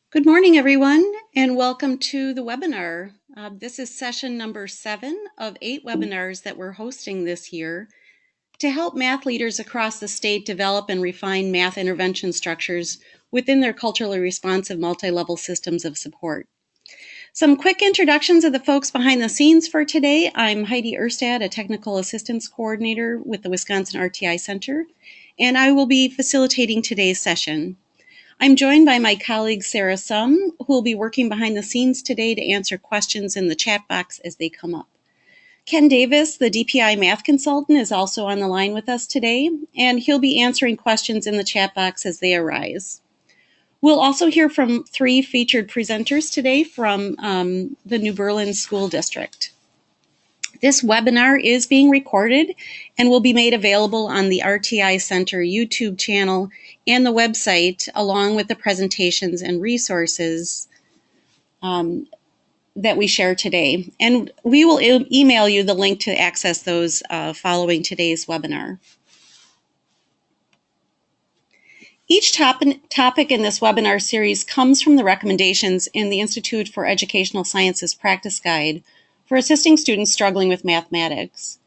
Good morning, everyone, and welcome to the webinar. This is session number 7 of 8 webinars that we're hosting this year to help math leaders across the state develop and refine math intervention structures within their culturally responsive multi-level systems of support. Some quick introductions of the folks behind the scenes for today. I'm Heidi Erstad, a Technical Assistance Coordinator with the Wisconsin RTI Center, and I will be facilitating today's session. I'm joined by my colleague Sarah Sum, who will be working behind the scenes today to answer questions in the chat box as they come up. Ken Davis, the DPI math consultant, is also on the line with us today, and he'll be answering questions in the chat box as they arise. We'll also hear from 3 featured presenters today from the New Berlin School District. This webinar is being recorded and will be made available on the RTI Center YouTube channel and the website, along with the presentations and resources that we share today. And we will email you the link to access those following today's webinar. Each topic in this webinar series comes from the recommendations in the Institute for Educational Sciences Practice Guide for assisting students struggling with mathematics.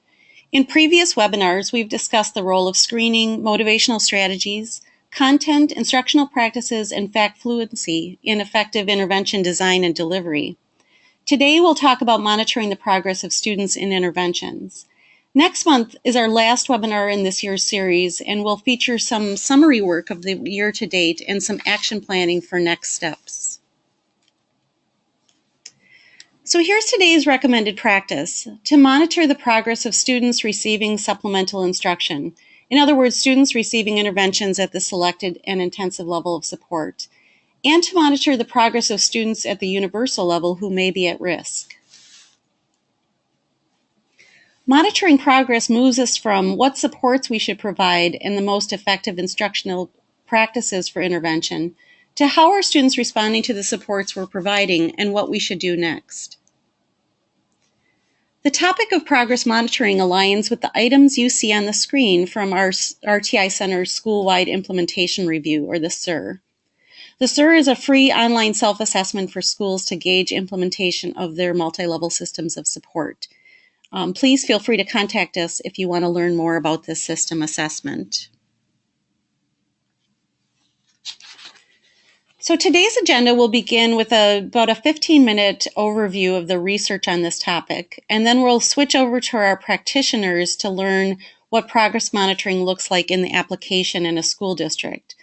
In previous webinars, we've discussed the role of screening, motivational strategies, content, instructional practices, and fact fluency in effective intervention design and delivery. Today, we'll talk about monitoring the progress of students in interventions. Next month is our last webinar in this year's series, and we'll feature some summary work of the year to date and some action planning for next steps. So here's today's recommended practice: to monitor the progress of students receiving supplemental instruction. In other words, students receiving interventions at the selected and intensive level of support, and to monitor the progress of students at the universal level who may be at risk. Monitoring progress moves us from what supports we should provide and the most effective instructional practices for intervention to how are students responding to the supports we're providing and what we should do next. The topic of progress monitoring aligns with the items you see on the screen from our RTI Center's School-Wide Implementation Review, or the SIR. The SIR is a free online self-assessment for schools to gauge implementation of their multi-level systems of support. Please feel free to contact us if you want to learn more about this system assessment. So today's agenda will begin with about a 15-minute overview of the research on this topic, and then we'll switch over to our practitioners to learn what progress monitoring looks like in the application in a school district.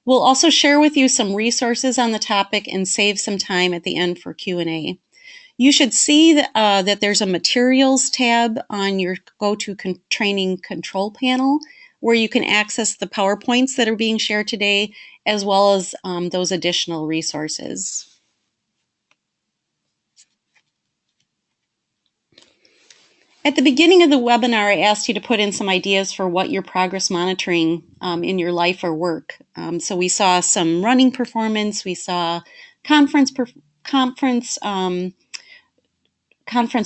We'll also share with you some resources on the topic and save some time at the end for Q&A. You should see that there's a Materials tab on your GoToTraining control panel where you can access the PowerPoints that are being shared today, as well as those additional resources. At the beginning of the webinar, I asked you to put in some ideas for what you're progress monitoring in your life or work. So we saw some running performance, we saw conference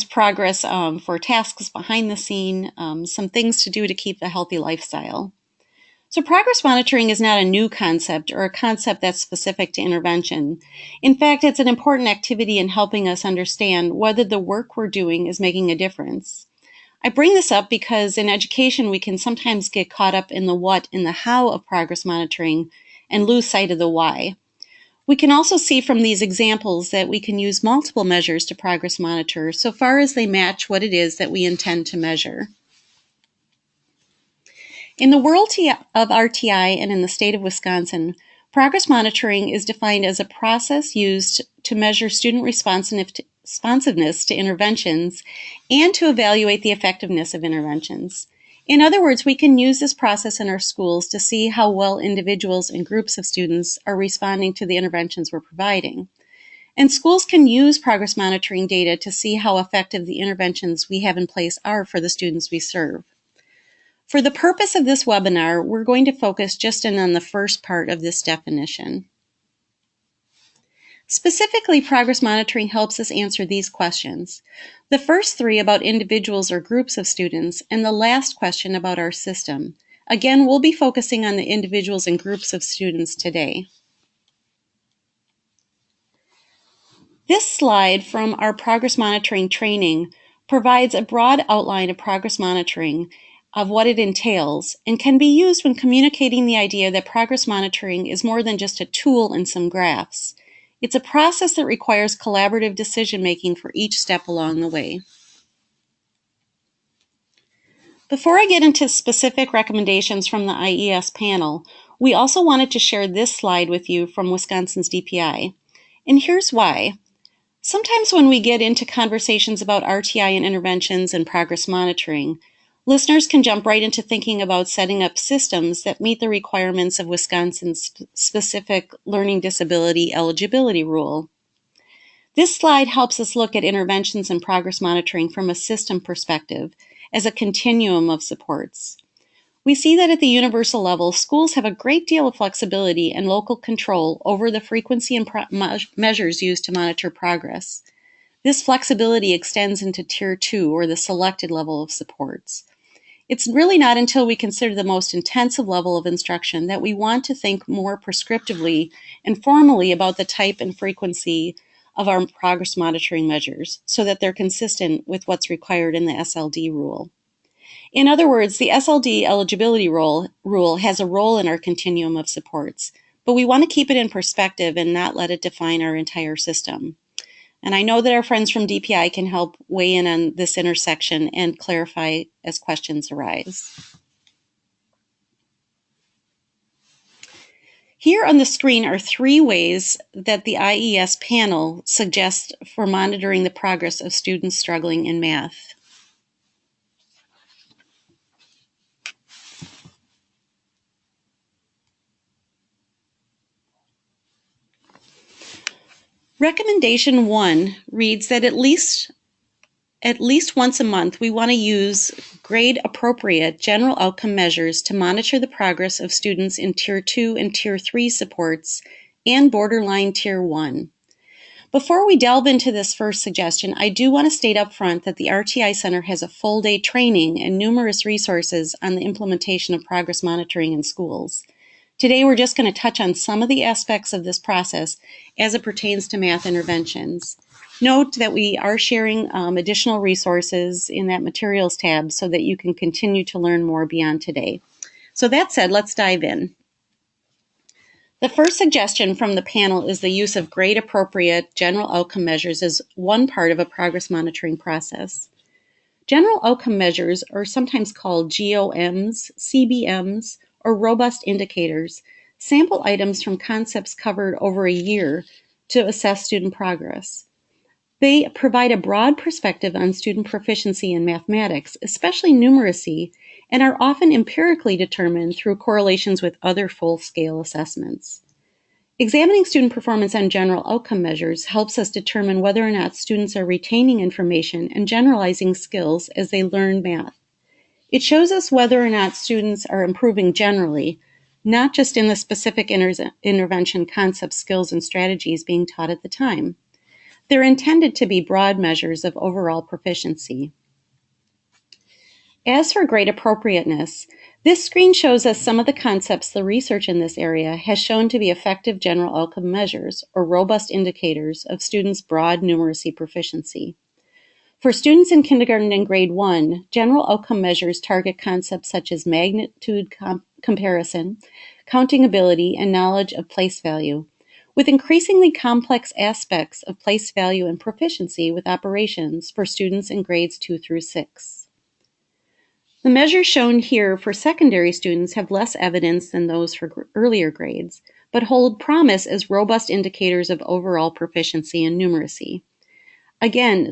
progress for tasks behind the scene, some things to do to keep a healthy lifestyle. So progress monitoring is not a new concept or a concept that's specific to intervention. In fact, it's an important activity in helping us understand whether the work we're doing is making a difference. I bring this up because in education, we can sometimes get caught up in the what and the how of progress monitoring and lose sight of the why. We can also see from these examples that we can use multiple measures to progress monitor so far as they match what it is that we intend to measure. In the world of RTI and in the state of Wisconsin, progress monitoring is defined as a process used to measure student responsiveness to interventions and to evaluate the effectiveness of interventions. In other words, we can use this process in our schools to see how well individuals and groups of students are responding to the interventions we're providing. And schools can use progress monitoring data to see how effective the interventions we have in place are for the students we serve. For the purpose of this webinar, we're going to focus just in on the first part of this definition. Specifically, progress monitoring helps us answer these questions. The first 3 about individuals or groups of students, and the last question about our system. Again, we'll be focusing on the individuals and groups of students today. This slide from our progress monitoring training provides a broad outline of progress monitoring of what it entails and can be used when communicating the idea that progress monitoring is more than just a tool and some graphs. It's a process that requires collaborative decision-making for each step along the way. Before I get into specific recommendations from the IES panel, we also wanted to share this slide with you from Wisconsin's DPI. And here's why. Sometimes when we get into conversations about RTI and interventions and progress monitoring, listeners can jump right into thinking about setting up systems that meet the requirements of Wisconsin's specific learning disability eligibility rule. This slide helps us look at interventions and progress monitoring from a system perspective as a continuum of supports. We see that at the universal level, schools have a great deal of flexibility and local control over the frequency and measures used to monitor progress. This flexibility extends into Tier 2, or the selected level of supports. It's really not until we consider the most intensive level of instruction that we want to think more prescriptively and formally about the type and frequency of our progress monitoring measures so that they're consistent with what's required in the SLD rule. In other words, the SLD eligibility rule has a role in our continuum of supports, but we want to keep it in perspective and not let it define our entire system. And I know that our friends from DPI can help weigh in on this intersection and clarify as questions arise. Here on the screen are 3 ways that the IES panel suggests for monitoring the progress of students struggling in math. Recommendation 1 reads that at least once a month, we want to use grade-appropriate general outcome measures to monitor the progress of students in Tier 2 and Tier 3 supports and borderline Tier 1. Before we delve into this first suggestion, I do want to state up front that the RTI Center has a full-day training and numerous resources on the implementation of progress monitoring in schools. Today, we're just going to touch on some of the aspects of this process as it pertains to math interventions. Note that we are sharing additional resources in that materials tab so that you can continue to learn more beyond today. So that said, let's dive in. The first suggestion from the panel is the use of grade-appropriate general outcome measures as one part of a progress monitoring process. General outcome measures are sometimes called GOMs, CBMs, or robust indicators, sample items from concepts covered over a year to assess student progress. They provide a broad perspective on student proficiency in mathematics, especially numeracy, and are often empirically determined through correlations with other full-scale assessments. Examining student performance on general outcome measures helps us determine whether or not students are retaining information and generalizing skills as they learn math. It shows us whether or not students are improving generally, not just in the specific intervention concepts, skills, and strategies being taught at the time. They're intended to be broad measures of overall proficiency. As for grade appropriateness, this screen shows us some of the concepts the research in this area has shown to be effective general outcome measures, or robust indicators of students' broad numeracy proficiency. For students in kindergarten and grade 1, general outcome measures target concepts such as magnitude comparison, counting ability, and knowledge of place value, with increasingly complex aspects of place value and proficiency with operations for students in grades 2 through 6. The measures shown here for secondary students have less evidence than those for earlier grades, but hold promise as robust indicators of overall proficiency in numeracy. Again,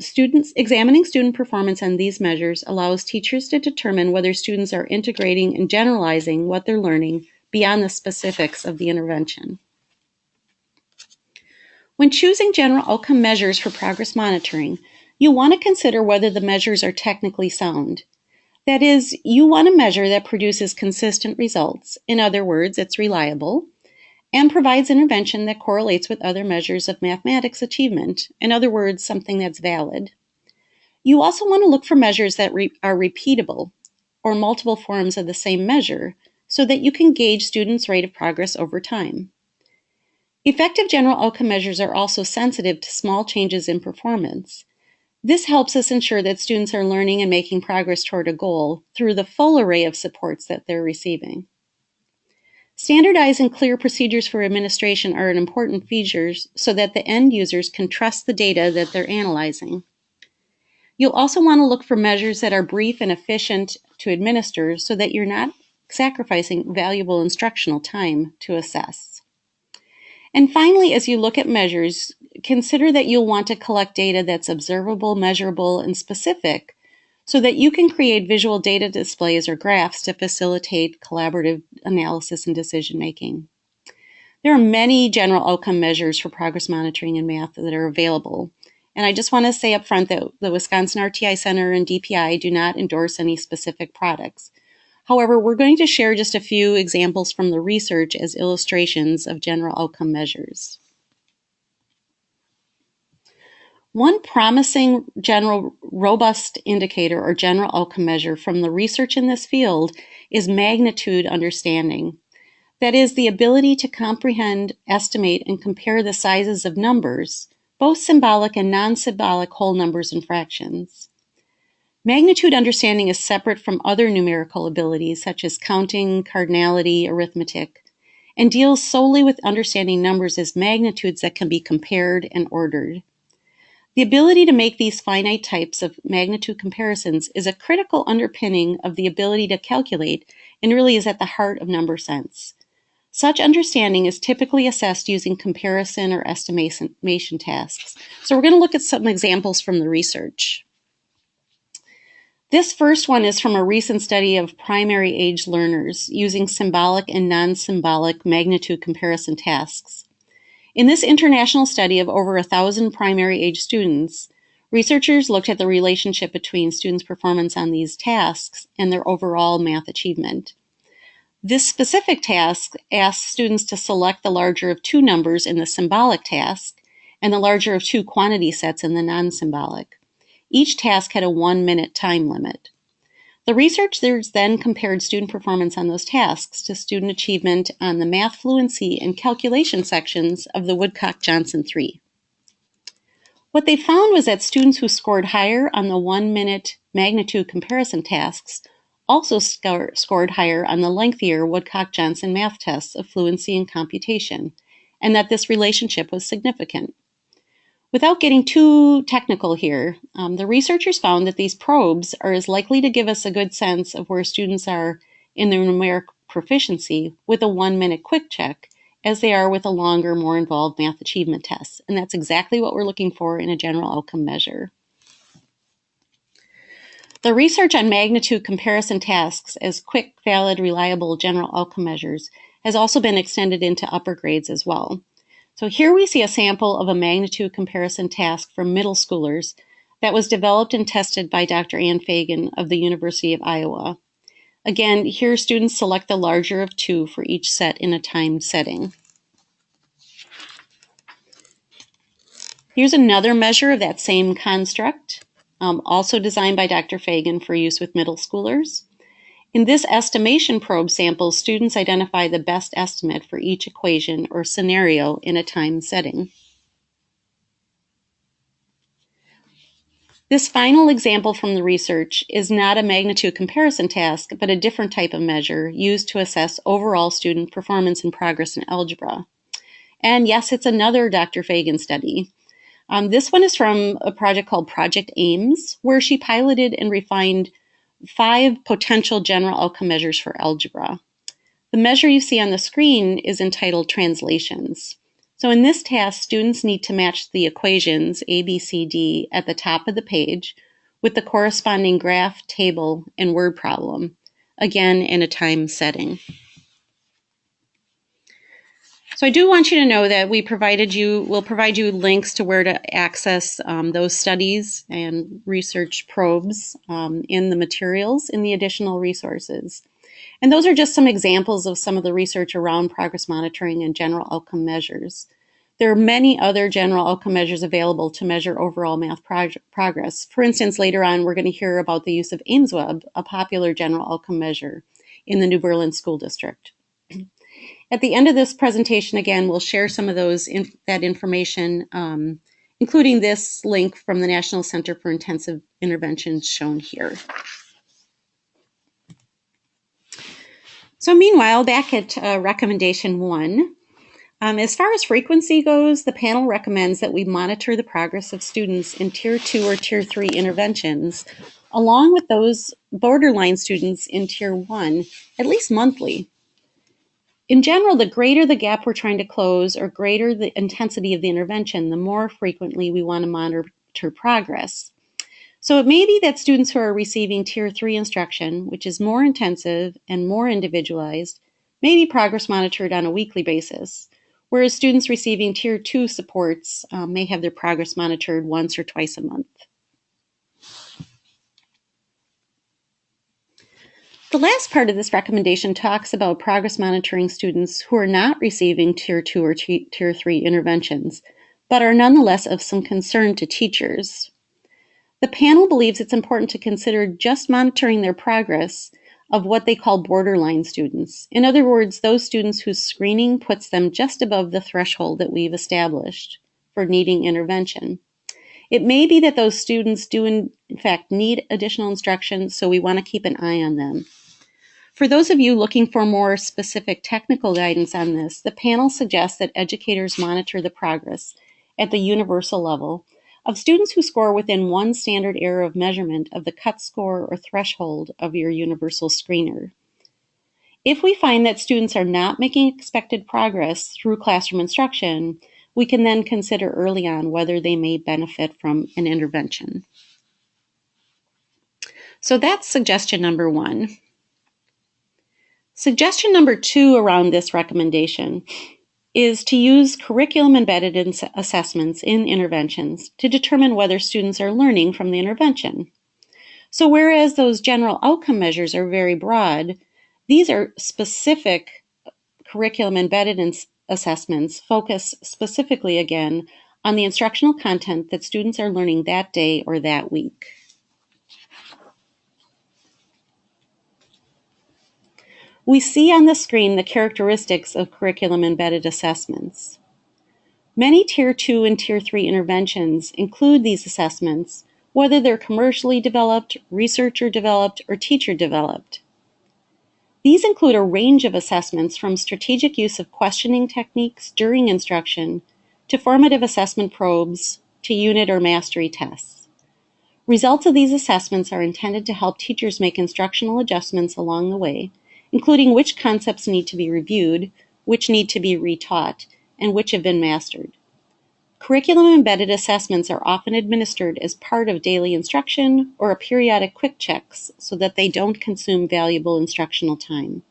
examining student performance on these measures allows teachers to determine whether students are integrating and generalizing what they're learning beyond the specifics of the intervention. When choosing general outcome measures for progress monitoring, you want to consider whether the measures are technically sound. That is, you want a measure that produces consistent results. In other words, it's reliable, and provides intervention that correlates with other measures of mathematics achievement. In other words, something that's valid. You also want to look for measures that are repeatable, or multiple forms of the same measure, so that you can gauge students' rate of progress over time. Effective general outcome measures are also sensitive to small changes in performance. This helps us ensure that students are learning and making progress toward a goal through the full array of supports that they're receiving. Standardized and clear procedures for administration are an important feature so that the end users can trust the data that they're analyzing. You'll also want to look for measures that are brief and efficient to administer so that you're not sacrificing valuable instructional time to assess. And finally, as you look at measures, consider that you'll want to collect data that's observable, measurable, and specific so that you can create visual data displays or graphs to facilitate collaborative analysis and decision making. There are many general outcome measures for progress monitoring in math that are available. And I just want to say up front that the Wisconsin RTI Center and DPI do not endorse any specific products. However, we're going to share just a few examples from the research as illustrations of general outcome measures. One promising general robust indicator or general outcome measure from the research in this field is magnitude understanding. That is, the ability to comprehend, estimate, and compare the sizes of numbers, both symbolic and non-symbolic whole numbers and fractions. Magnitude understanding is separate from other numerical abilities such as counting, cardinality, arithmetic, and deals solely with understanding numbers as magnitudes that can be compared and ordered. The ability to make these finite types of magnitude comparisons is a critical underpinning of the ability to calculate and really is at the heart of number sense. Such understanding is typically assessed using comparison or estimation tasks. So we're going to look at some examples from the research. This first one is from a recent study of primary age learners using symbolic and non-symbolic magnitude comparison tasks. In this international study of over 1,000 primary age students, researchers looked at the relationship between students' performance on these tasks and their overall math achievement. This specific task asks students to select the larger of two numbers in the symbolic task and the larger of two quantity sets in the non-symbolic. Each task had a 1-minute time limit. The researchers then compared student performance on those tasks to student achievement on the math fluency and calculation sections of the Woodcock-Johnson 3. What they found was that students who scored higher on the 1-minute magnitude comparison tasks also scored higher on the lengthier Woodcock-Johnson math tests of fluency and computation, and that this relationship was significant. Without getting too technical here, the researchers found that these probes are as likely to give us a good sense of where students are in their numeric proficiency with a 1-minute quick check as they are with a longer, more involved math achievement test. And that's exactly what we're looking for in a general outcome measure. The research on magnitude comparison tasks as quick, valid, reliable general outcome measures has also been extended into upper grades as well. So here we see a sample of a magnitude comparison task for middle schoolers that was developed and tested by Dr. Ann Fagan of the University of Iowa. Again, here students select the larger of two for each set in a timed setting. Here's another measure of that same construct, also designed by Dr. Fagan for use with middle schoolers. In this estimation probe sample, students identify the best estimate for each equation or scenario in a time setting. This final example from the research is not a magnitude comparison task, but a different type of measure used to assess overall student performance and progress in algebra. And yes, it's another Dr. Fagan study. This one is from a project called Project AIMS, where she piloted and refined 5 potential general outcome measures for algebra. The measure you see on the screen is entitled Translations. So in this task, students need to match the equations A, B, C, D at the top of the page with the corresponding graph, table, and word problem, again in a time setting. So I do want you to know that we'll provide you links to where to access those studies and research probes in the materials in the additional resources. And those are just some examples of some of the research around progress monitoring and general outcome measures. There are many other general outcome measures available to measure overall math progress. For instance, later on, we're going to hear about the use of AIMSweb, a popular general outcome measure in the New Berlin School District. At the end of this presentation, again, we'll share some of that information, including this link from the National Center for Intensive Intervention shown here. So meanwhile, back at recommendation 1, as far as frequency goes, the panel recommends that we monitor the progress of students in Tier 2 or Tier 3 interventions, along with those borderline students in Tier 1, at least monthly. In general, the greater the gap we're trying to close or greater the intensity of the intervention, the more frequently we want to monitor progress. So it may be that students who are receiving Tier 3 instruction, which is more intensive and more individualized, may be progress monitored on a weekly basis, whereas students receiving Tier 2 supports may have their progress monitored once or twice a month. The last part of this recommendation talks about progress monitoring students who are not receiving Tier 2 or Tier 3 interventions, but are nonetheless of some concern to teachers. The panel believes it's important to consider just monitoring their progress of what they call borderline students. In other words, those students whose screening puts them just above the threshold that we've established for needing intervention. It may be that those students do in fact need additional instruction, so we want to keep an eye on them. For those of you looking for more specific technical guidance on this, the panel suggests that educators monitor the progress at the universal level of students who score within one standard error of measurement of the cut score or threshold of your universal screener. If we find that students are not making expected progress through classroom instruction, we can then consider early on whether they may benefit from an intervention. So that's suggestion number 1. Suggestion number 2 around this recommendation is to use curriculum-embedded assessments in interventions to determine whether students are learning from the intervention. So whereas those general outcome measures are very broad, these are specific curriculum-embedded assessments focus specifically, again, on the instructional content that students are learning that day or that week. We see on the screen the characteristics of curriculum-embedded assessments. Many Tier 2 and Tier 3 interventions include these assessments, whether they're commercially developed, researcher developed, or teacher developed. These include a range of assessments from strategic use of questioning techniques during instruction to formative assessment probes to unit or mastery tests. Results of these assessments are intended to help teachers make instructional adjustments along the way, including which concepts need to be reviewed, which need to be retaught, and which have been mastered. Curriculum-embedded assessments are often administered as part of daily instruction or a periodic quick checks so that they don't consume valuable instructional time.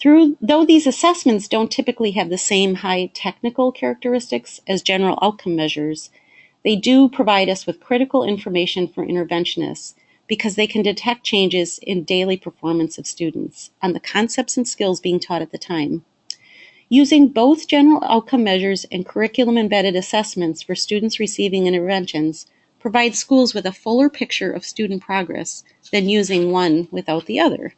Though these assessments don't typically have the same high technical characteristics as general outcome measures, they do provide us with critical information for interventionists because they can detect changes in daily performance of students on the concepts and skills being taught at the time. Using both general outcome measures and curriculum-embedded assessments for students receiving interventions provides schools with a fuller picture of student progress than using one without the other.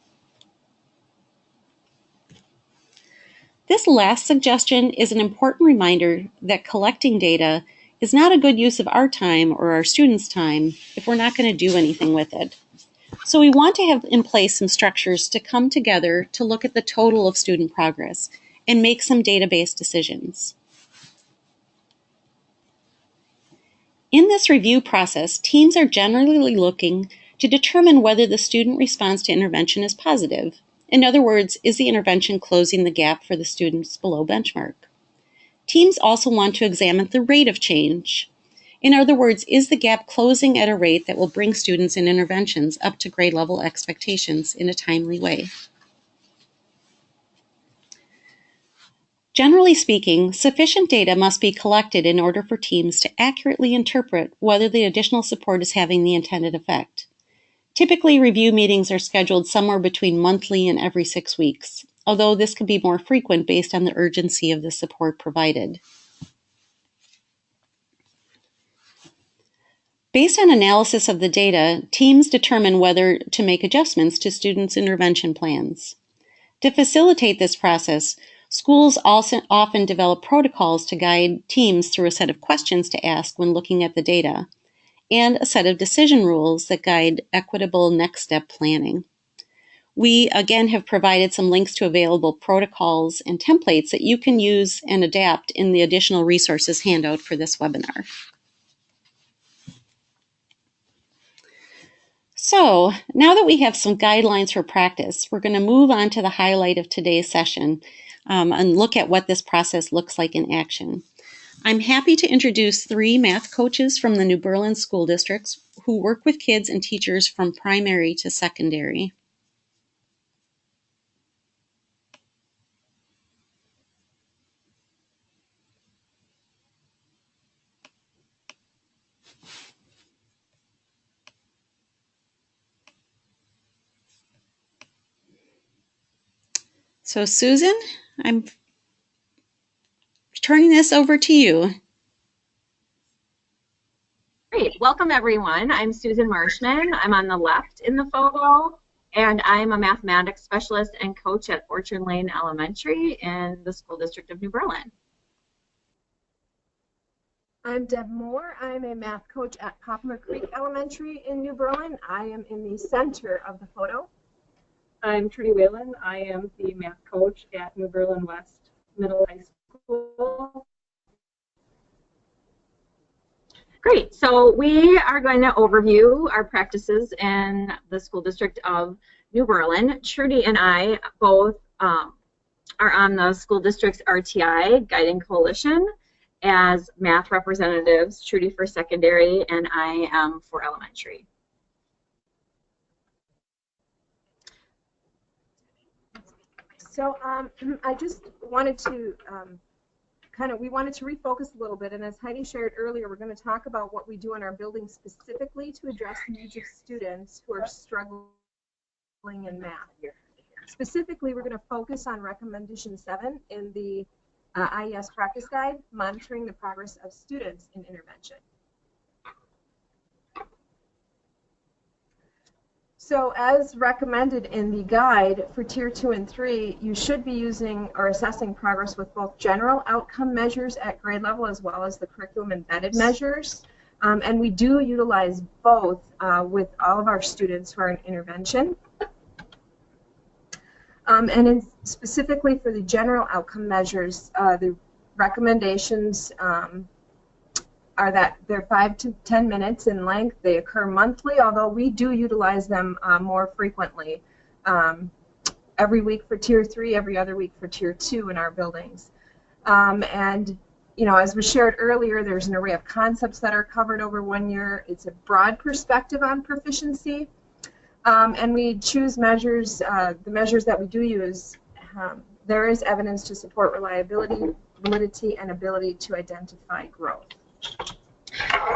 This last suggestion is an important reminder that collecting data is not a good use of our time or our students' time if we're not going to do anything with it. So we want to have in place some structures to come together to look at the total of student progress and make some database decisions. In this review process, teams are generally looking to determine whether the student response to intervention is positive. In other words, is the intervention closing the gap for the students below benchmark? Teams also want to examine the rate of change. In other words, is the gap closing at a rate that will bring students in interventions up to grade level expectations in a timely way? Generally speaking, sufficient data must be collected in order for teams to accurately interpret whether the additional support is having the intended effect. Typically, review meetings are scheduled somewhere between monthly and every 6 weeks, although this can be more frequent based on the urgency of the support provided. Based on analysis of the data, teams determine whether to make adjustments to students' intervention plans. To facilitate this process, schools also often develop protocols to guide teams through a set of questions to ask when looking at the data, and a set of decision rules that guide equitable next step planning. We, again, have provided some links to available protocols and templates that you can use and adapt in the additional resources handout for this webinar. So, now that we have some guidelines for practice, we're going to move on to the highlight of today's session and look at what this process looks like in action. I'm happy to introduce 3 math coaches from the New Berlin school districts who work with kids and teachers from primary to secondary. So Susan, I'm turning this over to you. Great. Welcome, everyone. I'm Susan Marshman. I'm on the left in the photo, and I'm a mathematics specialist and coach at Orchard Lane Elementary in the school district of New Berlin. I'm Deb Moore. I'm a math coach at Poplar Creek Elementary in New Berlin. I am in the center of the photo. I'm Trudy Whalen. I am the math coach at New Berlin West Middle High School. Great. So we are going to overview our practices in the school district of New Berlin. Trudy and I both are on the school district's RTI Guiding Coalition as math representatives, Trudy for secondary and I am for elementary. So I just wanted to we wanted to refocus a little bit, and as Heidi shared earlier, we're going to talk about what we do in our building specifically to address the needs of students who are struggling in math. Specifically, we're going to focus on recommendation 7 in the IES Practice Guide, monitoring the progress of students in intervention. So as recommended in the guide for Tier 2 and 3, you should be using or assessing progress with both general outcome measures at grade level as well as the curriculum embedded measures. And we do utilize both with all of our students who are in intervention. Specifically for the general outcome measures, the recommendations are that they're 5 to 10 minutes in length. They occur monthly, although we do utilize them more frequently. Every week for Tier 3, every other week for Tier 2 in our buildings. And you know, as was shared earlier, there's an array of concepts that are covered over 1 year. It's a broad perspective on proficiency. And we choose measures, the measures that we do use, there is evidence to support reliability, validity, and ability to identify growth.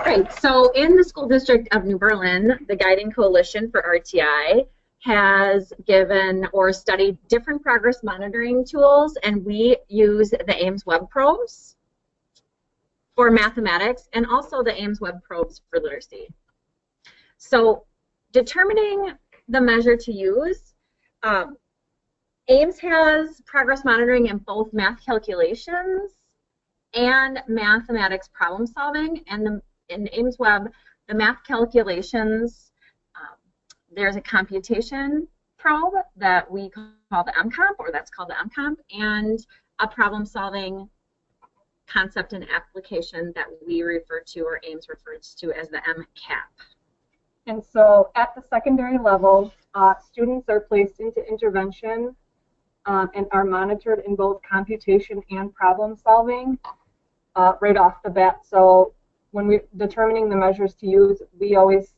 Great. So in the school district of New Berlin, the Guiding Coalition for RTI has given or studied different progress monitoring tools, and we use the Ames Web Probes for mathematics and also the Ames Web Probes for literacy. So determining the measure to use, Ames has progress monitoring in both math calculations and mathematics problem solving, and in Ames Web, the math calculations, there's a computation probe that we call the MComp, or that's called the MComp, and a problem solving concept and application that we refer to, or Ames refers to, as the MCAP. And so at the secondary level, students are placed into intervention and are monitored in both computation and problem solving right off the bat. So when we're determining the measures to use, we always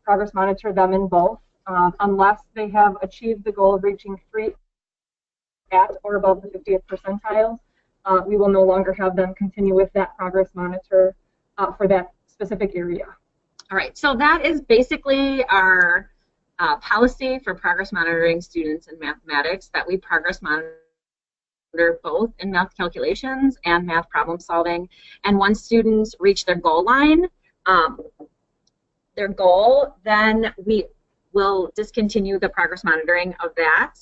progress monitor them in both, unless they have achieved the goal of reaching 3 at or above the 50th percentile. We will no longer have them continue with that progress monitor for that specific area. All right, so that is basically our policy for progress monitoring students in mathematics, that we progress monitor both in math calculations and math problem solving. And once students reach their goal line, then we will discontinue the progress monitoring of that,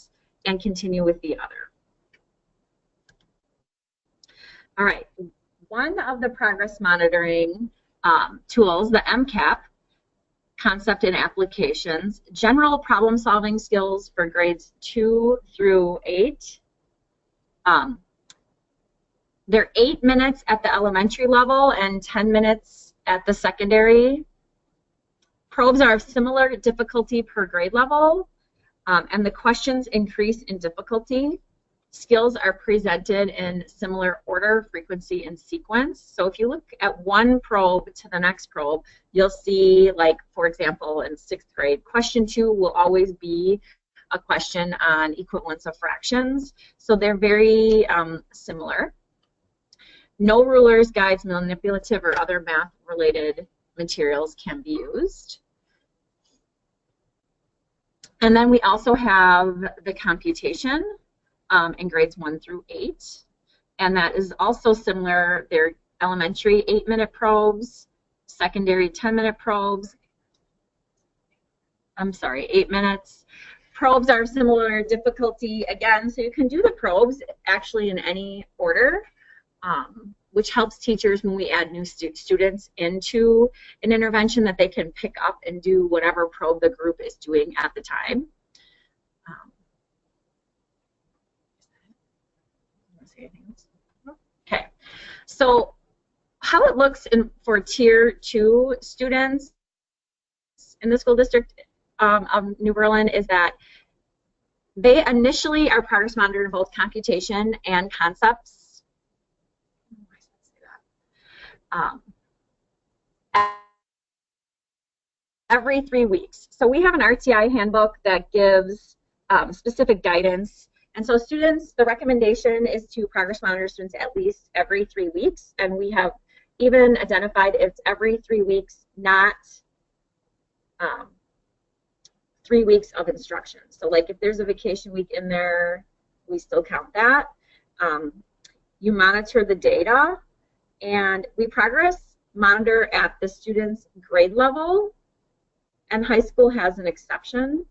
and continue with the other. All right, one of the progress monitoring tools, the MCAP, Concept and Applications, General Problem Solving Skills for grades 2 through 8. They're 8 minutes at the elementary level and 10 minutes at the secondary. Probes are of similar difficulty per grade level, and the questions increase in difficulty. Skills are presented in similar order, frequency, and sequence. So if you look at one probe to the next probe, you'll see, like, for example, in 6th grade, question 2 will always be a question on equivalence of fractions. So they're very similar. No rulers, guides, manipulative, or other math-related materials can be used. And then we also have the computation in grades 1 through 8. And that is also similar. They're elementary 8-minute probes, secondary 10-minute probes. 8 minutes. Probes are similar difficulty again, so you can do the probes actually in any order, which helps teachers when we add new students into an intervention that they can pick up and do whatever probe the group is doing at the time. Okay, so how it looks for Tier 2 students in the school district of New Berlin is that they initially are progress monitored in both computation and concepts. Every 3 weeks. So we have an RTI handbook that gives specific guidance. And so students, the recommendation is to progress monitor students at least every 3 weeks. And we have even identified it's every 3 weeks, not 3 weeks of instruction. So like if there's a vacation week in there, we still count that. You monitor the data, and we progress monitor at the student's grade level, and high school has an exception.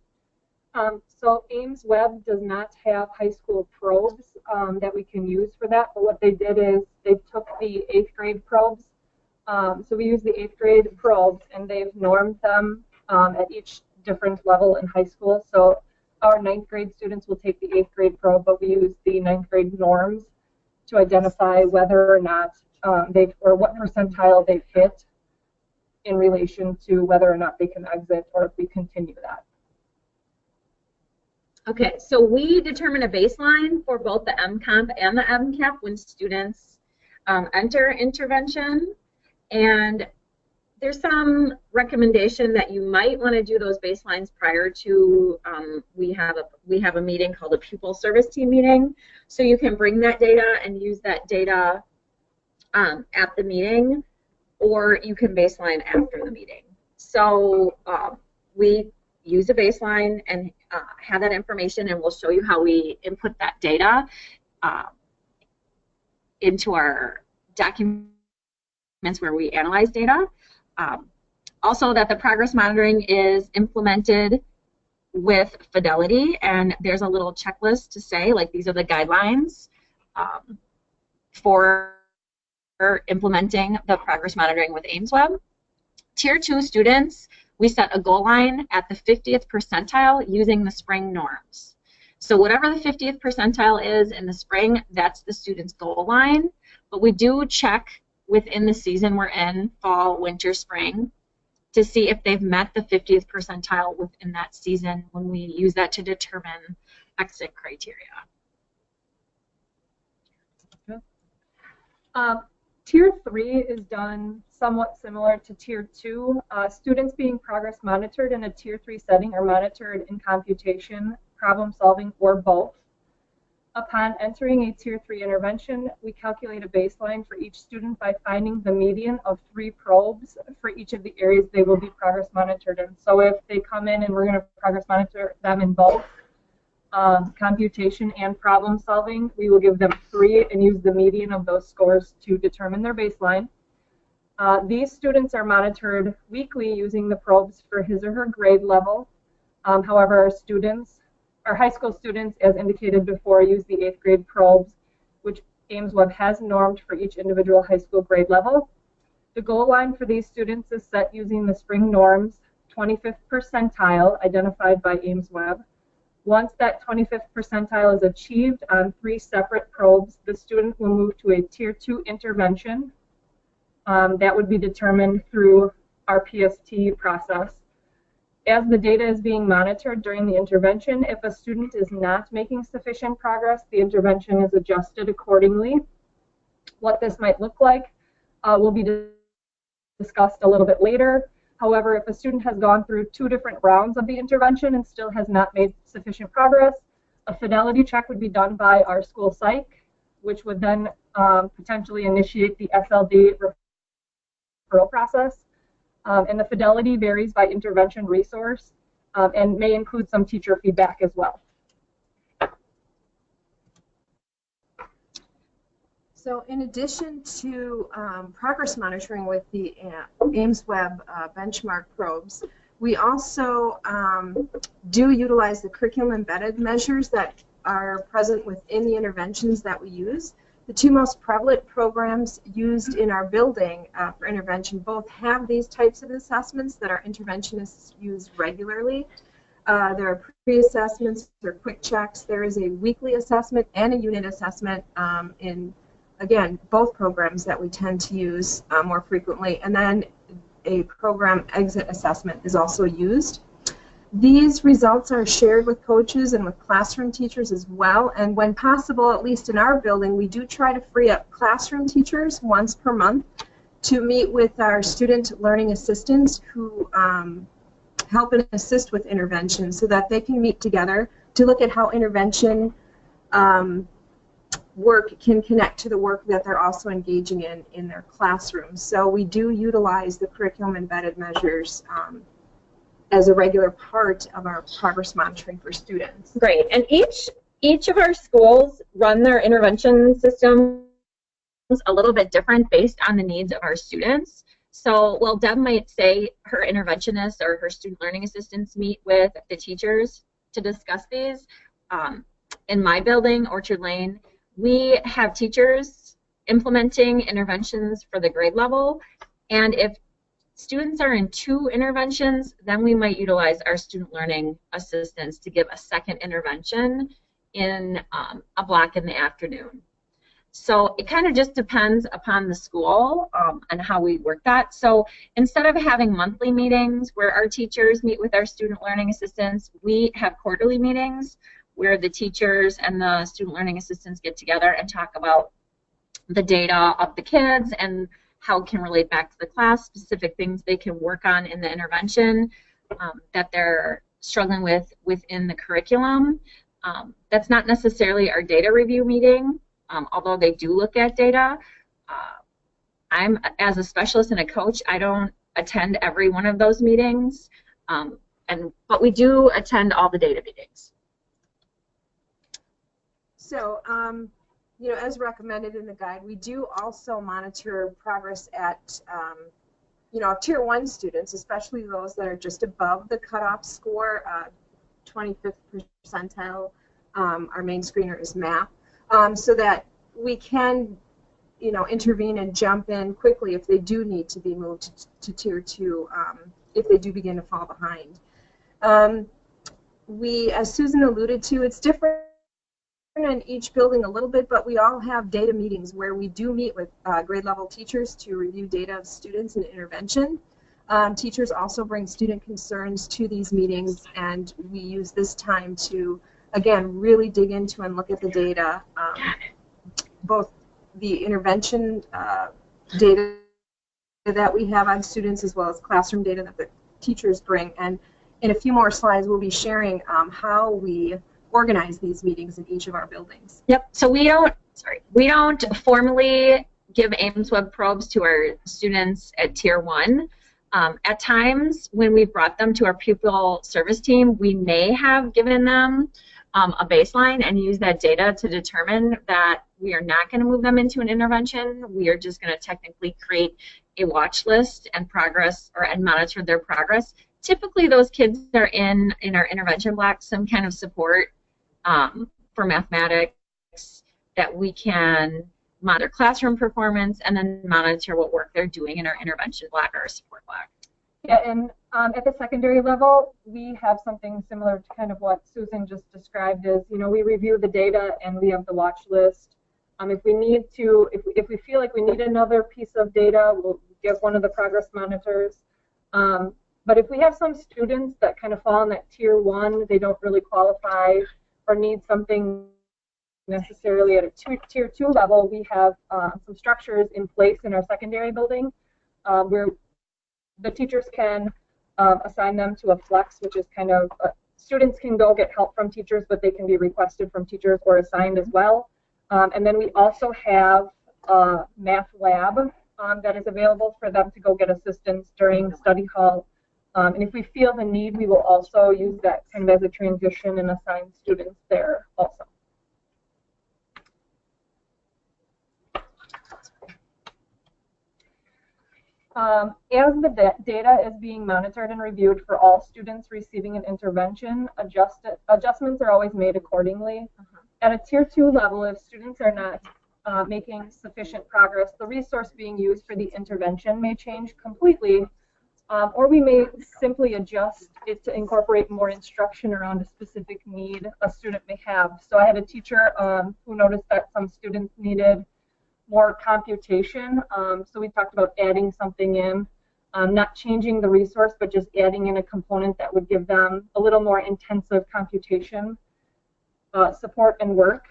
So Ames Web does not have high school probes that we can use for that, but what they did is they took the 8th grade probes. So we use the 8th grade probes, and they've normed them at each different level in high school. So our 9th grade students will take the 8th grade probe, but we use the 9th grade norms to identify whether or not or what percentile they fit in relation to whether or not they can exit or if we continue that. Okay, so we determine a baseline for both the MComp and the MCAP when students enter intervention, and there's some recommendation that you might want to do those baselines prior to we have a meeting called a pupil service team meeting, so you can bring that data and use that data at the meeting, or you can baseline after the meeting. So we use a baseline and have that information, and we'll show you how we input that data into our documents where we analyze data. Also, that the progress monitoring is implemented with fidelity, and there's a little checklist to say, like, these are the guidelines for implementing the progress monitoring with Ames Web. Tier 2 students, we set a goal line at the 50th percentile using the spring norms. So whatever the 50th percentile is in the spring, that's the student's goal line, but we do check within the season we're in, fall, winter, spring, to see if they've met the 50th percentile within that season when we use that to determine exit criteria. Tier 3 is done somewhat similar to Tier 2. Students being progress monitored in a Tier 3 setting are monitored in computation, problem solving, or both. Upon entering a Tier 3 intervention, we calculate a baseline for each student by finding the median of 3 probes for each of the areas they will be progress monitored in. So if they come in and we're going to progress monitor them in both computation and problem solving, we will give them 3 and use the median of those scores to determine their baseline. These students are monitored weekly using the probes for his or her grade level. However, our high school students, as indicated before, use the 8th grade probes, which Ames Web has normed for each individual high school grade level. The goal line for these students is set using the spring norms 25th percentile identified by Ames Web. Once that 25th percentile is achieved on 3 separate probes, the student will move to a Tier 2 intervention. That would be determined through our PST process. As the data is being monitored during the intervention, if a student is not making sufficient progress, the intervention is adjusted accordingly. What this might look like will be discussed a little bit later. However, if a student has gone through 2 different rounds of the intervention and still has not made sufficient progress, a fidelity check would be done by our school psych, which would then potentially initiate the SLD referral process. And the fidelity varies by intervention resource and may include some teacher feedback as well. So in addition to progress monitoring with the Ames Web benchmark probes, we also do utilize the curriculum embedded measures that are present within the interventions that we use. The 2 most prevalent programs used in our building for intervention both have these types of assessments that our interventionists use regularly. There are pre-assessments, there are quick checks. There is a weekly assessment and a unit assessment in, again, both programs that we tend to use more frequently. And then a program exit assessment is also used. These results are shared with coaches and with classroom teachers as well, and when possible, at least in our building, we do try to free up classroom teachers once per month to meet with our student learning assistants who help and assist with intervention so that they can meet together to look at how intervention work can connect to the work that they're also engaging in their classrooms. So we do utilize the curriculum embedded measures as a regular part of our progress monitoring for students. Great. And each of our schools run their intervention systems a little bit different based on the needs of our students. So while Deb might say her interventionists or her student learning assistants meet with the teachers to discuss these, in my building, Orchard Lane, we have teachers implementing interventions for the grade level, and if students are in 2 interventions, then we might utilize our student learning assistants to give a second intervention in a block in the afternoon. So it kind of just depends upon the school and how we work that. So instead of having monthly meetings where our teachers meet with our student learning assistants, we have quarterly meetings where the teachers and the student learning assistants get together and talk about the data of the kids and how it can relate back to the class, specific things they can work on in the intervention that they're struggling with within the curriculum. That's not necessarily our data review meeting, although they do look at data. I'm, as a specialist and a coach, I don't attend every one of those meetings, but we do attend all the data meetings. So, you know, as recommended in the guide, we do also monitor progress at, you know, Tier 1 students, especially those that are just above the cutoff score, 25th percentile. Our main screener is math, so that we can, you know, intervene and jump in quickly if they do need to be moved to Tier 2, if they do begin to fall behind. As Susan alluded to, it's different in each building a little bit, but we all have data meetings where we do meet with grade level teachers to review data of students in intervention. Teachers also bring student concerns to these meetings, and we use this time to, again, really dig into and look at the data, both the intervention data that we have on students as well as classroom data that the teachers bring. And in a few more slides, we'll be sharing how we organize these meetings in each of our buildings. Yep. So we don't formally give Ames Web probes to our students at Tier 1. At times, when we've brought them to our pupil service team, we may have given them a baseline and use that data to determine that we are not going to move them into an intervention. We are just going to technically create a watch list and and monitor their progress. Typically, those kids are in our intervention block, some kind of support for mathematics, that we can monitor classroom performance and then monitor what work they're doing in our intervention block or our support block. Yeah, and at the secondary level, we have something similar to kind of what Susan just described. Is, you know, we review the data and we have the watch list. If we need to, if we feel like we need another piece of data, we'll give one of the progress monitors. But if we have some students that kind of fall in that tier 1, they don't really qualify or need something necessarily at a tier 2 level, we have some structures in place in our secondary building where the teachers can assign them to a flex, which is kind of, students can go get help from teachers, but they can be requested from teachers or assigned as well. And then we also have a math lab that is available for them to go get assistance during study hall. And if we feel the need, we will also use that kind of as a transition and assign students there also. As the data is being monitored and reviewed for all students receiving an intervention, adjustments are always made accordingly. At a tier 2 level, if students are not making sufficient progress, the resource being used for the intervention may change completely, or we may simply adjust it to incorporate more instruction around a specific need a student may have. So I had a teacher who noticed that some students needed more computation, so we talked about adding something in, not changing the resource, but just adding in a component that would give them a little more intensive computation support and work.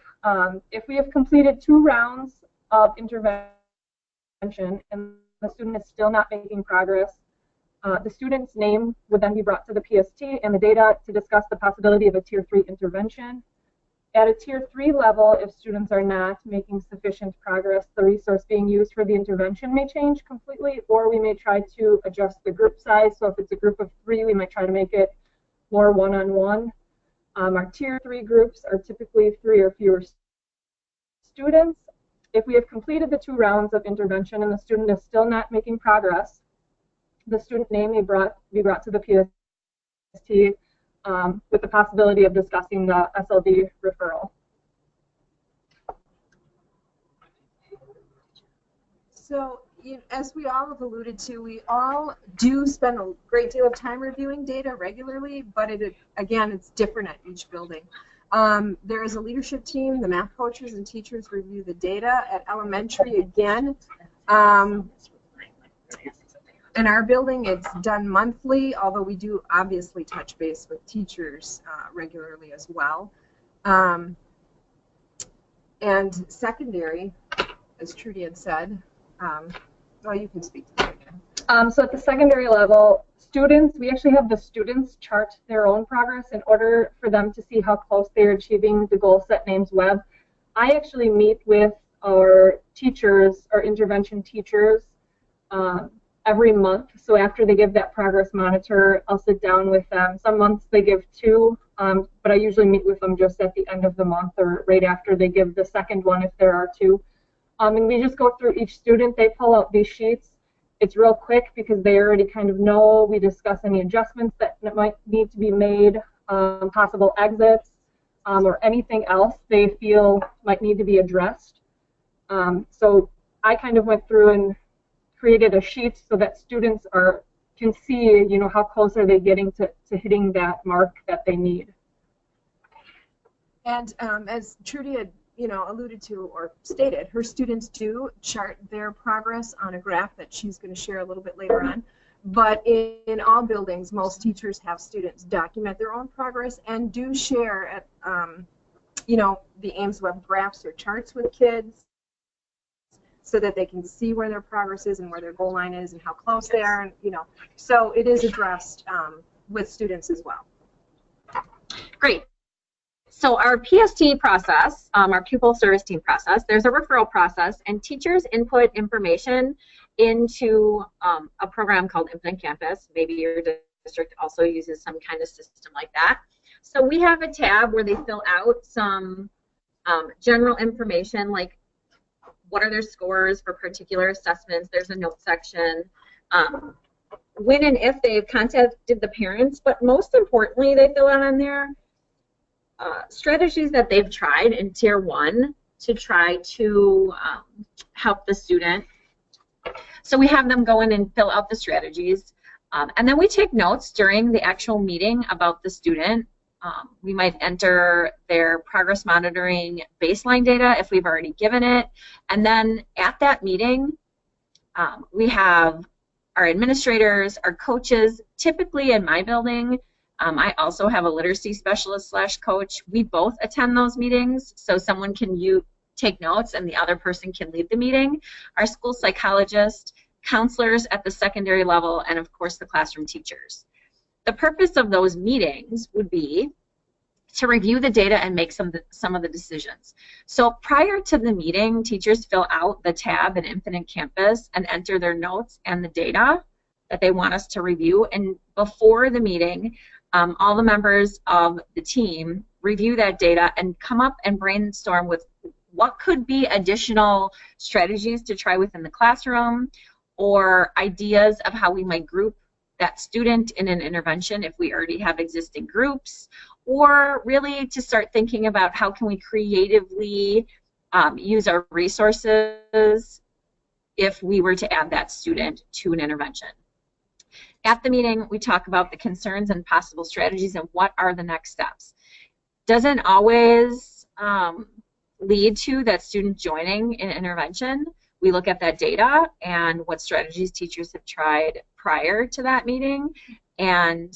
If we have completed 2 rounds of intervention and the student is still not making progress, the student's name would then be brought to the PST and the data to discuss the possibility of a tier 3 intervention. At a tier 3 level, if students are not making sufficient progress, the resource being used for the intervention may change completely, or we may try to adjust the group size. So if it's a group of 3, we might try to make it more one-on-one. Our tier 3 groups are typically 3 or fewer students. If we have completed the 2 rounds of intervention and the student is still not making progress, the student name may be brought to the PST with the possibility of discussing the SLD referral. So, as we all have alluded to, we all do spend a great deal of time reviewing data regularly, but again, it's different at each building. There is a leadership team, the math coaches and teachers review the data. At elementary, again, in our building, it's done monthly, although we do obviously touch base with teachers regularly as well. And secondary, as Trudy had said, well, you can speak to that again. So at the secondary level, students, we actually have the students chart their own progress in order for them to see how close they're achieving the goal set in Ames Web. I actually meet with our teachers, our intervention teachers, every month. So after they give that progress monitor, I'll sit down with them. Some months they give 2, but I usually meet with them just at the end of the month or right after they give the second one if there are 2. And we just go through each student. They pull out these sheets. It's real quick because they already kind of know. We discuss any adjustments that might need to be made, possible exits, or anything else they feel might need to be addressed. So I kind of went through and created a sheet so that students can see, how close are they getting to hitting that mark that they need. And as Trudy had, alluded to or stated, her students do chart their progress on a graph that she's going to share a little bit later on. But in all buildings, most teachers have students document their own progress and do share at, the Ames Web graphs or charts with kids, so that they can see where their progress is and where their goal line is and how close they are, and so it is addressed with students as well. Great. So our PST process, our pupil service team process, there's a referral process, and teachers input information into a program called Infinite Campus. Maybe your district also uses some kind of system like that. So we have a tab where they fill out some general information, like what are their scores for particular assessments. There's a note section. When and if they've contacted the parents, but most importantly, they fill out on there strategies that they've tried in Tier 1 to try to help the student. So we have them go in and fill out the strategies. And then we take notes during the actual meeting about the student. We might enter their progress monitoring baseline data if we've already given it. And then at that meeting, we have our administrators, our coaches. Typically in my building, I also have a literacy specialist / coach. We both attend those meetings, so someone can take notes and the other person can lead the meeting. Our school psychologist, counselors at the secondary level, and of course the classroom teachers. The purpose of those meetings would be to review the data and make some of the decisions. So prior to the meeting, teachers fill out the tab in Infinite Campus and enter their notes and the data that they want us to review. And before the meeting, all the members of the team review that data and come up and brainstorm with what could be additional strategies to try within the classroom, or ideas of how we might group that student in an intervention if we already have existing groups, or really to start thinking about how can we creatively use our resources if we were to add that student to an intervention. At the meeting, we talk about the concerns and possible strategies and what are the next steps. Doesn't always lead to that student joining an intervention. We look at that data and what strategies teachers have tried prior to that meeting and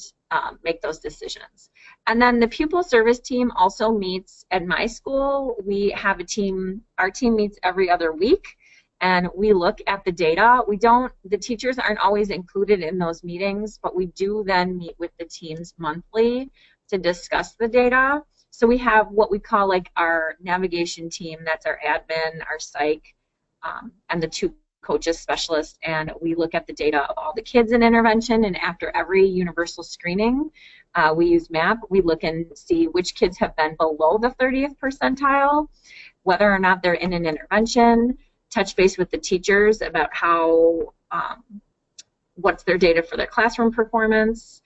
make those decisions. And then the pupil service team also meets at my school. We have a team, our team meets every other week, and we look at the data. The teachers aren't always included in those meetings, but we do then meet with the teams monthly to discuss the data. So we have what we call like our navigation team, that's our admin, our psych, and the 2 coaches specialists, and we look at the data of all the kids in intervention, and after every universal screening, we use MAP. We look and see which kids have been below the 30th percentile, whether or not they're in an intervention, touch base with the teachers about how, what's their data for their classroom performance.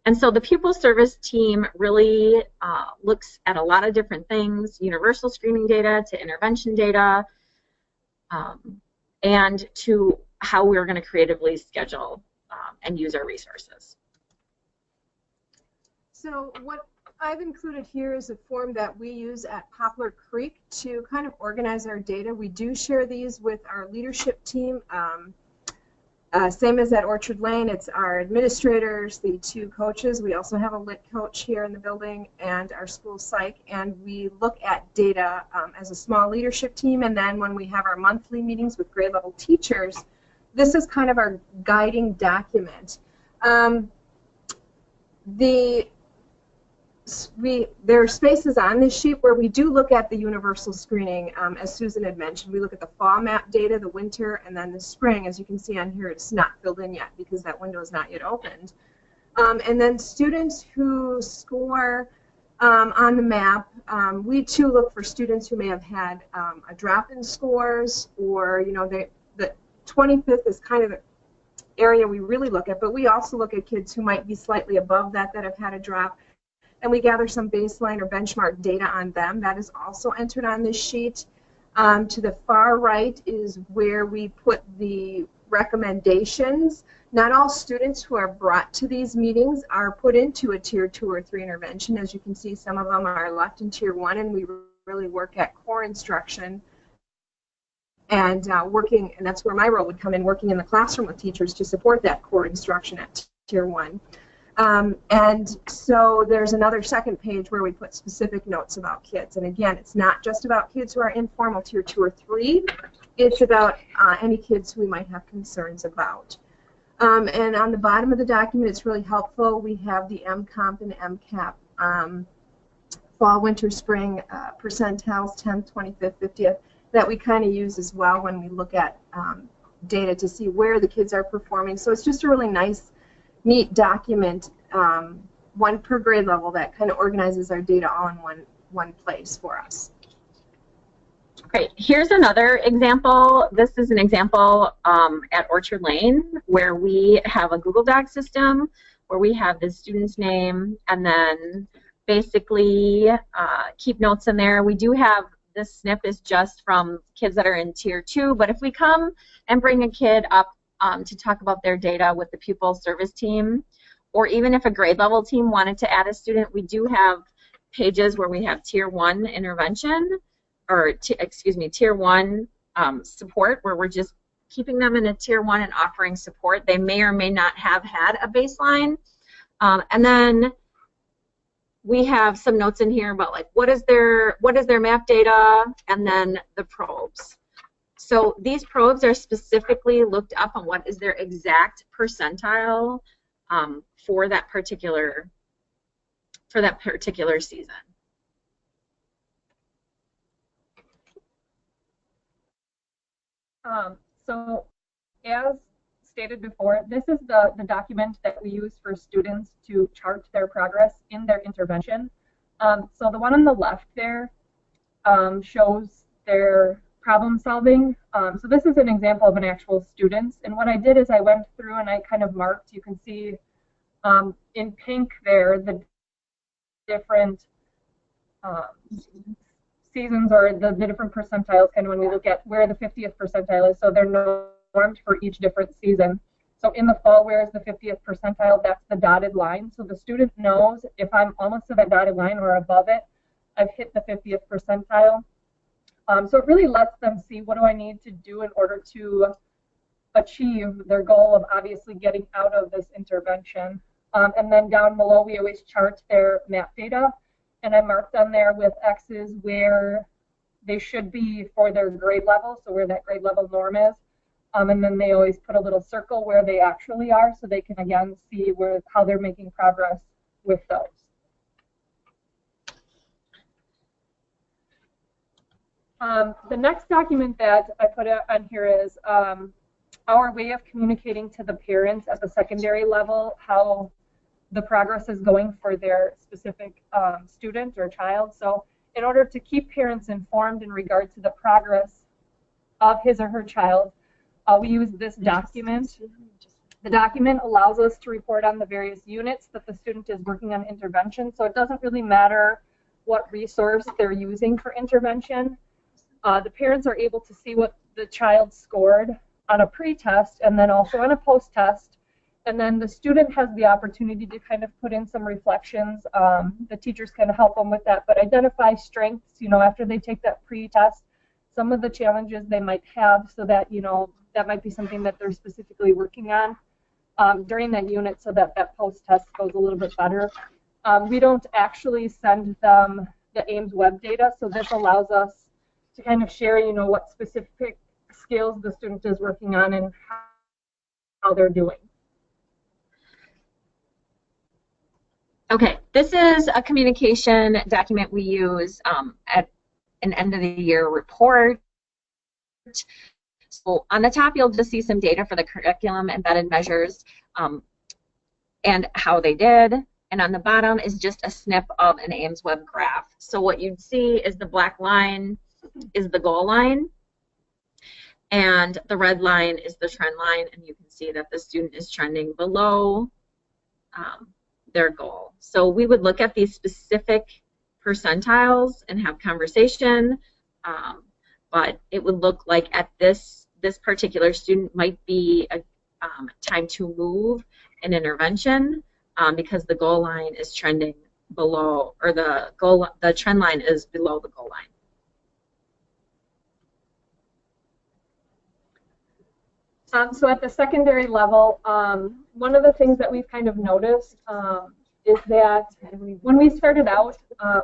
And so the pupil service team really looks at a lot of different things, universal screening data to intervention data, and to how we're going to creatively schedule and use our resources. So what I've included here is a form that we use at Poplar Creek to kind of organize our data. We do share these with our leadership team. Same as at Orchard Lane, it's our administrators, the 2 coaches. We also have a lit coach here in the building, and our school psych, and we look at data as a small leadership team. And then when we have our monthly meetings with grade level teachers, this is kind of our guiding document. There are spaces on this sheet where we do look at the universal screening, as Susan had mentioned. We look at the fall map data, the winter, and then the spring. As you can see on here, it's not filled in yet because that window is not yet opened. And then students who score on the map, we too look for students who may have had a drop in scores, or the 25th is kind of the area we really look at, but we also look at kids who might be slightly above that have had a drop. And we gather some baseline or benchmark data on them. That is also entered on this sheet. To the far right is where we put the recommendations. Not all students who are brought to these meetings are put into a Tier 2 or 3 intervention. As you can see, some of them are left in Tier 1, and we really work at core instruction and and that's where my role would come in, working in the classroom with teachers to support that core instruction at Tier 1. And so there's another second page where we put specific notes about kids. And again, it's not just about kids who are informal Tier 2 or 3. It's about any kids who we might have concerns about. And on the bottom of the document, it's really helpful. We have the MComp and MCAP fall, winter, spring percentiles, 10th, 25th, 50th, that we kind of use as well when we look at data to see where the kids are performing. So it's just a really nice, neat document, one per grade level, that kind of organizes our data all in one place for us. Great. Here's another example. This is an example at Orchard Lane where we have a Google Doc system where we have the student's name and then basically keep notes in there. We do have this snip is just from kids that are in Tier 2, but if we come and bring a kid up to talk about their data with the pupil service team, or even if a grade level team wanted to add a student, we do have pages where we have Tier 1 intervention, or Tier 1 support, where we're just keeping them in a Tier 1 and offering support. They may or may not have had a baseline. And then we have some notes in here about like what is their math data, and then the probes. So these probes are specifically looked up on what is their exact percentile for that particular season. So as stated before, this is the document that we use for students to chart their progress in their intervention. So the one on the left there shows their problem solving. So this is an example of an actual student. And what I did is I went through and I kind of marked, you can see in pink there, the different seasons, or the different percentiles, kind of when we look at where the 50th percentile is. So they're normed for each different season. So in the fall, where is the 50th percentile? That's the dotted line. So the student knows if I'm almost to that dotted line or above it, I've hit the 50th percentile. So it really lets them see what do I need to do in order to achieve their goal of obviously getting out of this intervention. And then down below, we always chart their math data. And I marked on there with X's where they should be for their grade level, so where that grade level norm is. And then they always put a little circle where they actually are, so they can again see how they're making progress with those. The next document that I put on here is our way of communicating to the parents at the secondary level how the progress is going for their specific student or child. So in order to keep parents informed in regard to the progress of his or her child, we use this document. The document allows us to report on the various units that the student is working on intervention, so it doesn't really matter what resource they're using for intervention. The parents are able to see what the child scored on a pre-test and then also on a post-test. And then the student has the opportunity to kind of put in some reflections. The teachers kind of help them with that, but identify strengths, after they take that pre-test, some of the challenges they might have, so that, that might be something that they're specifically working on during that unit, so that that post-test goes a little bit better. We don't actually send them the Ames web data, so this allows us to kind of share, what specific skills the student is working on and how they're doing. Okay, this is a communication document we use at an end of the year report. So on the top, you'll just see some data for the curriculum embedded measures and how they did. And on the bottom is just a snip of an Ames web graph. So what you'd see is the black line is the goal line, and the red line is the trend line, and you can see that the student is trending below their goal. So we would look at these specific percentiles and have conversation, but it would look like at this particular student might be a time to move an intervention because the goal line is trending below, or the trend line is below the goal line. So at the secondary level, one of the things that we've kind of noticed is that when we started out,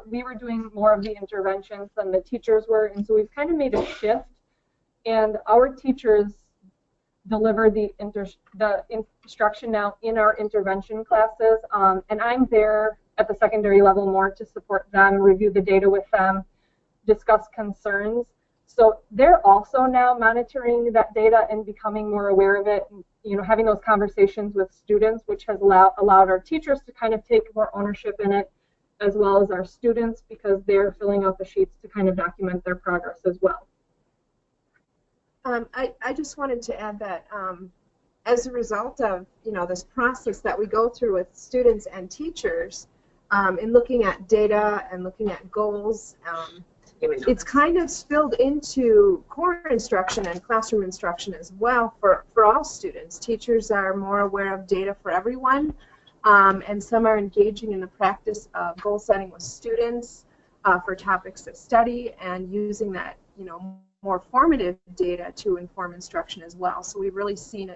we were doing more of the interventions than the teachers were, and so we've kind of made a shift, and our teachers deliver the instruction now in our intervention classes, and I'm there at the secondary level more to support them, review the data with them, discuss concerns. So they're also now monitoring that data and becoming more aware of it, and, having those conversations with students, which has allowed our teachers to kind of take more ownership in it, as well as our students, because they're filling out the sheets to kind of document their progress as well. I just wanted to add that as a result of, this process that we go through with students and teachers in looking at data and looking at goals, it's kind of spilled into core instruction and classroom instruction as well for all students. Teachers are more aware of data for everyone, and some are engaging in the practice of goal setting with students for topics of study and using that, more formative data to inform instruction as well. So we've really seen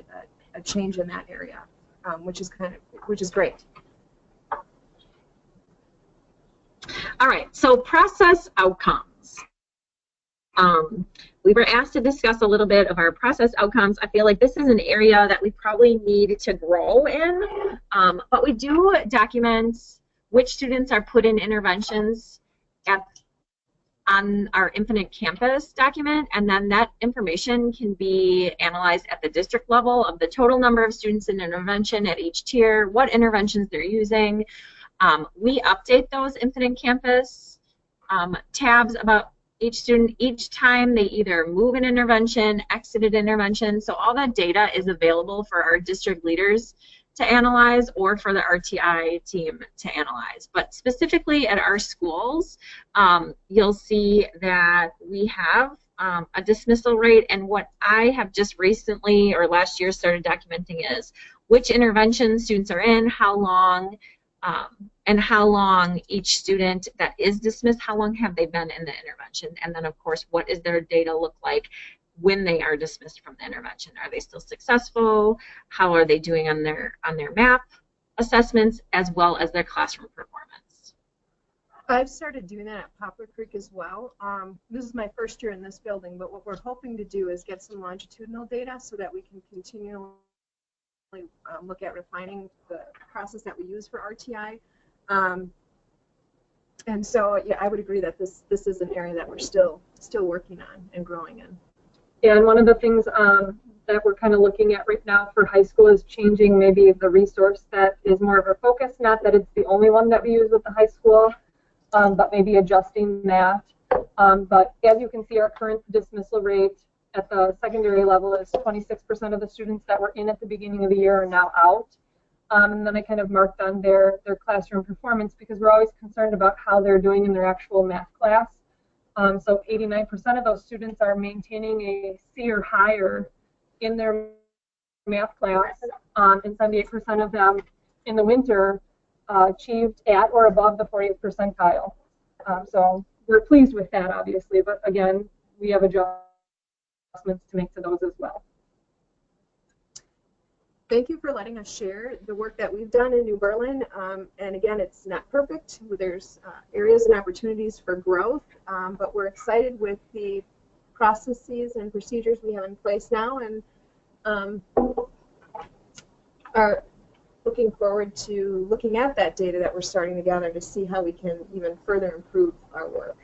a change in that area, which is great. All right, so process outcomes. We were asked to discuss a little bit of our process outcomes. I feel like this is an area that we probably need to grow in, but we do document which students are put in interventions on our Infinite Campus document, and then that information can be analyzed at the district level of the total number of students in intervention at each tier, what interventions they're using. We update those Infinite Campus tabs about each student each time they either move an intervention, exited intervention, so all that data is available for our district leaders to analyze or for the RTI team to analyze. But specifically at our schools, you'll see that we have a dismissal rate, and what I have just recently or last year started documenting is which interventions students are in, how long, and how long each student that is dismissed, how long have they been in the intervention, and then of course what is their data look like when they are dismissed from the intervention. Are they still successful? How are they doing on their MAP assessments as well as their classroom performance? I've started doing that at Poplar Creek as well. This is my first year in this building, but what we're hoping to do is get some longitudinal data so that we can continually look at refining the process that we use for RTI. And so, yeah, I would agree that this is an area that we're still working on and growing in. Yeah, and one of the things that we're kind of looking at right now for high school is changing maybe the resource that is more of our focus, not that it's the only one that we use with the high school, but maybe adjusting that. But as you can see, our current dismissal rate at the secondary level is 26% of the students that were in at the beginning of the year are now out. And then I kind of marked on their classroom performance because we're always concerned about how they're doing in their actual math class. So 89% of those students are maintaining a C or higher in their math class, and 78% of them in the winter achieved at or above the 40th percentile. So we're pleased with that, obviously, but again, we have adjustments to make to those as well. Thank you for letting us share the work that we've done in New Berlin. And again, it's not perfect. There's areas and opportunities for growth, but we're excited with the processes and procedures we have in place now, and are looking forward to looking at that data that we're starting to gather to see how we can even further improve our work.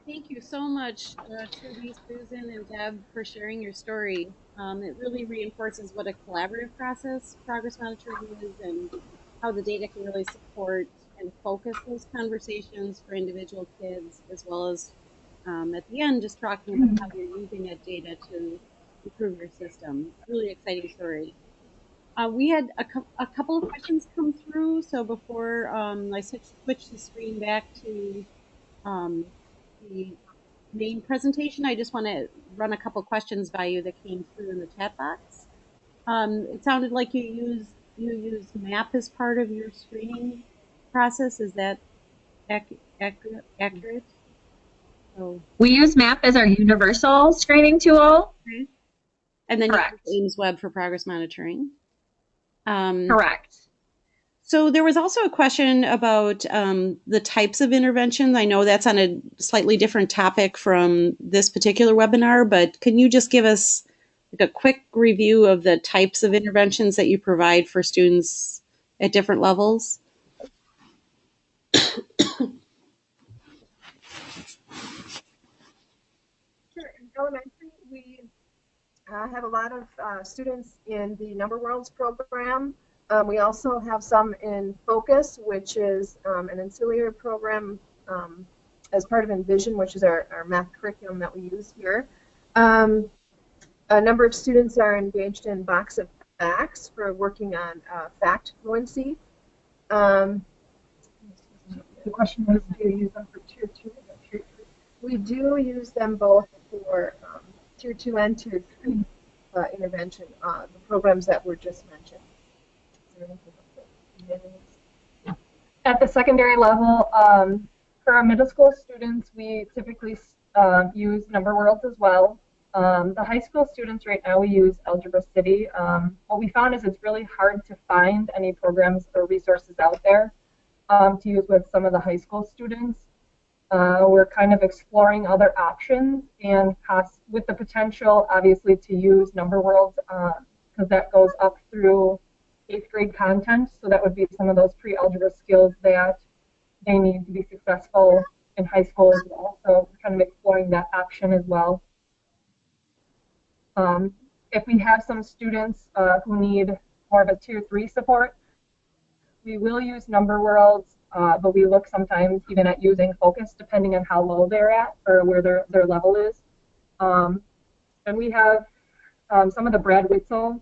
Thank you so much, Trudy, Susan, and Deb, for sharing your story. It really reinforces what a collaborative process progress monitoring is and how the data can really support and focus those conversations for individual kids, as well as at the end, just talking about how you're using that data to improve your system. Really exciting story. We had a couple of questions come through, so before I switch the screen back to the main presentation, I just want to run a couple questions by you that came through in the chat box. It sounded like you use MAP as part of your screening process. Is that accurate? So, we use MAP as our universal screening tool. okay. And then Correct. you use IES Web for progress monitoring. Correct. So there was also a question about the types of interventions. I know that's on a slightly different topic from this particular webinar, but can you just give us like a quick review of the types of interventions that you provide for students at different levels? Sure. In elementary, we have a lot of students in the Number Worlds program. We also have some in Focus, which is an ancillary program as part of Envision, which is our math curriculum that we use here. A number of students are engaged in Box of Facts for working on fact fluency. The question was, do you use them for Tier 2 or Tier 3? We do use them both for Tier 2 and Tier 3 intervention, the programs that were just mentioned. At the secondary level, for our middle school students, we typically use Number Worlds as well. The high school students right now, we use Algebra City. What we found is it's really hard to find any programs or resources out there to use with some of the high school students. We're kind of exploring other options, and with the potential, obviously, to use Number Worlds, because that goes up through 8th grade content, so that would be some of those pre-algebra skills that they need to be successful in high school as well. So we're kind of exploring that option as well. If we have some students who need more of a Tier 3 support, we will use Number Worlds, but we look sometimes even at using Focus depending on how low they're at or where their level is. And we have some of the Brad Witzel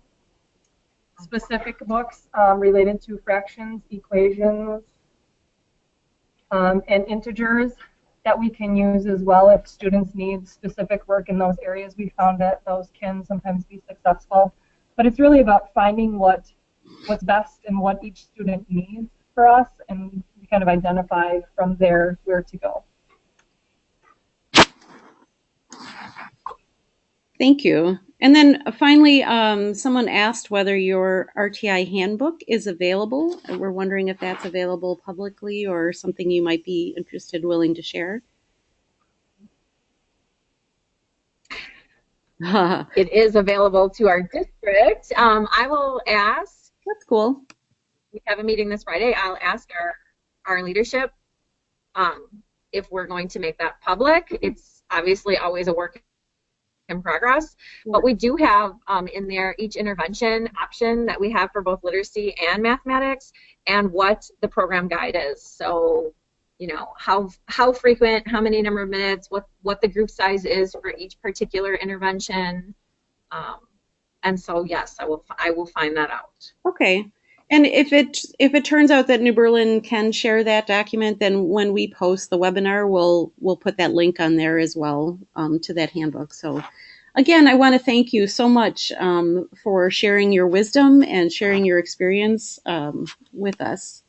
specific books related to fractions, equations, and integers that we can use as well if students need specific work in those areas. We found that those can sometimes be successful. But it's really about finding what's best and what each student needs for us, and we kind of identify from there where to go. Thank you. And then finally, someone asked whether your RTI handbook is available. We're wondering if that's available publicly or something you might be interested, willing to share. It is available to our district. I will ask. That's cool. We have a meeting this Friday. I'll ask our leadership if we're going to make that public. It's obviously always a work in progress, but we do have in there each intervention option that we have for both literacy and mathematics and what the program guide is. So, you know, how frequent, how many number of minutes, what the group size is for each particular intervention. And so, yes, I will find that out. Okay. And if it turns out that New Berlin can share that document, then when we post the webinar, we'll put that link on there as well to that handbook. So again, I want to thank you so much for sharing your wisdom and sharing your experience with us.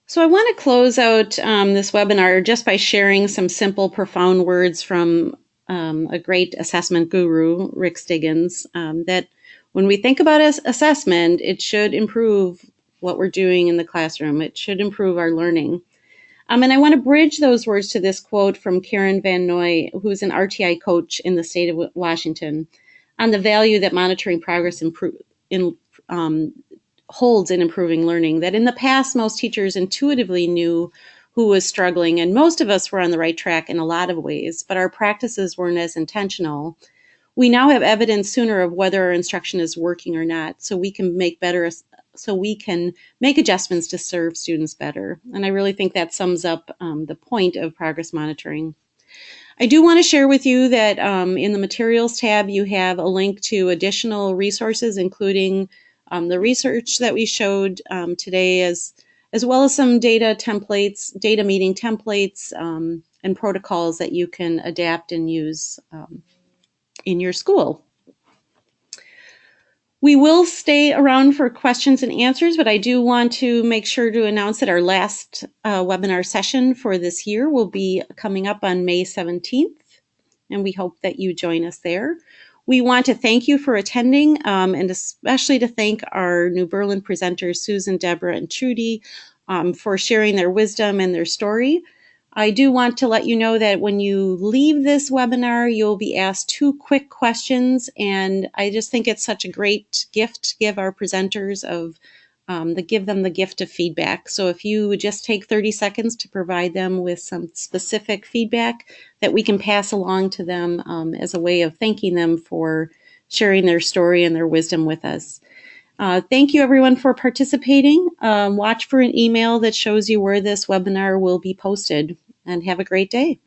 So I want to close out this webinar just by sharing some simple, profound words from a great assessment guru, Rick Stiggins, that when we think about assessment, it should improve what we're doing in the classroom. It should improve our learning. And I want to bridge those words to this quote from Karen Van Noy, who's an RTI coach in the state of Washington, on the value that monitoring progress holds in improving learning, that in the past, most teachers intuitively knew who was struggling, and most of us were on the right track in a lot of ways, but our practices weren't as intentional. We now have evidence sooner of whether our instruction is working or not, so we can make adjustments to serve students better. And I really think that sums up the point of progress monitoring. I do want to share with you that in the materials tab, you have a link to additional resources, including the research that we showed today, as well as some data meeting templates, and protocols that you can adapt and use in your school. We will stay around for questions and answers, but I do want to make sure to announce that our last webinar session for this year will be coming up on May 17th, and we hope that you join us there. We want to thank you for attending, and especially to thank our New Berlin presenters, Susan, Deborah, and Trudy, for sharing their wisdom and their story. I do want to let you know that when you leave this webinar, you'll be asked 2 quick questions, and I just think it's such a great gift to give our presenters give them the gift of feedback. So if you would just take 30 seconds to provide them with some specific feedback that we can pass along to them as a way of thanking them for sharing their story and their wisdom with us. Thank you, everyone, for participating. Watch for an email that shows you where this webinar will be posted, and have a great day.